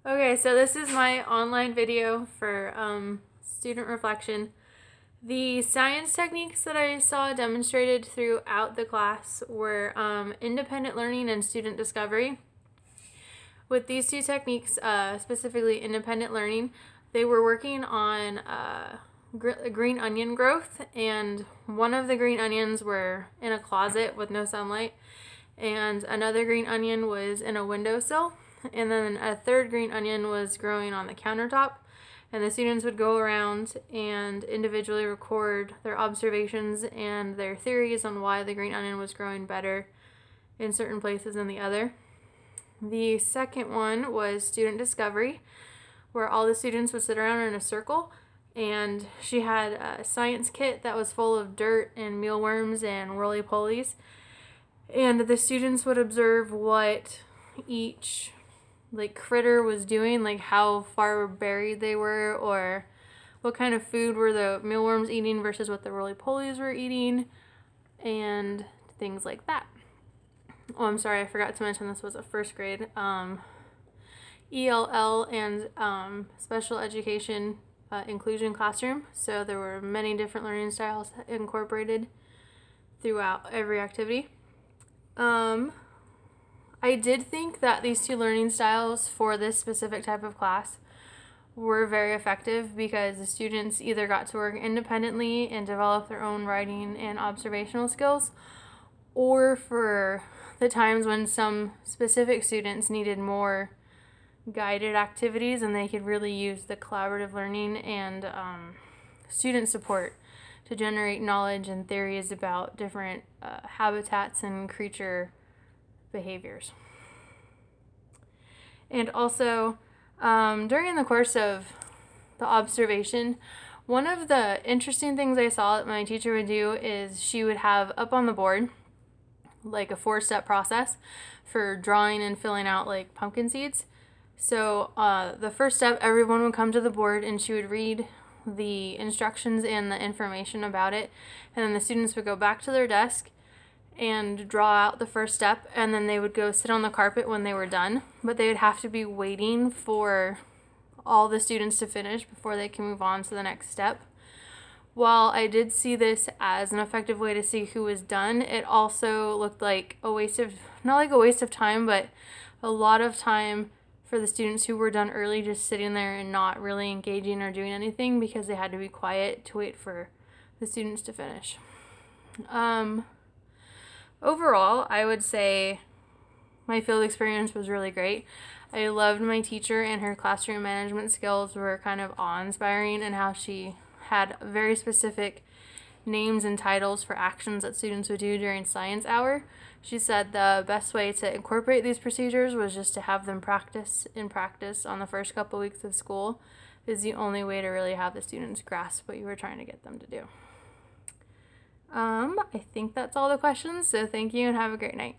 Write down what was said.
Okay, so this is my online video for student reflection. The science techniques that I saw demonstrated throughout the class were independent learning and student discovery. With these two techniques, specifically independent learning, they were working on green onion growth, and one of the green onions were in a closet with no sunlight, and another green onion was in a windowsill, and then a third green onion was growing on the countertop. And the students would go around and individually record their observations and their theories on why the green onion was growing better in certain places than the other. The second one was student discovery, where all the students would sit around in a circle, and she had a science kit that was full of dirt and mealworms and roly-polies, and the students would observe what each critter was doing, like how far buried they were, or what kind of food were the mealworms eating versus what the roly-polies were eating, and things like that. Oh, I'm sorry, I forgot to mention this was a first grade ELL and special education inclusion classroom, so there were many different learning styles incorporated throughout every activity. I did think that these two learning styles for this specific type of class were very effective because the students either got to work independently and develop their own writing and observational skills, or for the times when some specific students needed more guided activities and they could really use the collaborative learning and student support to generate knowledge and theories about different habitats and creature behaviors. And also, during the course of the observation, one of the interesting things I saw that my teacher would do is she would have up on the board like a 4-step process for drawing and filling out like pumpkin seeds. So the first step, everyone would come to the board and she would read the instructions and the information about it, and then the students would go back to their desk and draw out the first step, and then they would go sit on the carpet when they were done, but they would have to be waiting for all the students to finish before they can move on to the next step. While I did see this as an effective way to see who was done, it also looked like a waste of, not like a waste of time, but a lot of time for the students who were done early, just sitting there and not really engaging or doing anything because they had to be quiet to wait for the students to finish. Overall, I would say my field experience was really great. I loved my teacher, and her classroom management skills were kind of awe-inspiring, and how she had very specific names and titles for actions that students would do during science hour. She said the best way to incorporate these procedures was just to have them practice on the first couple weeks of school, is the only way to really have the students grasp what you were trying to get them to do. I think that's all the questions, so thank you and have a great night.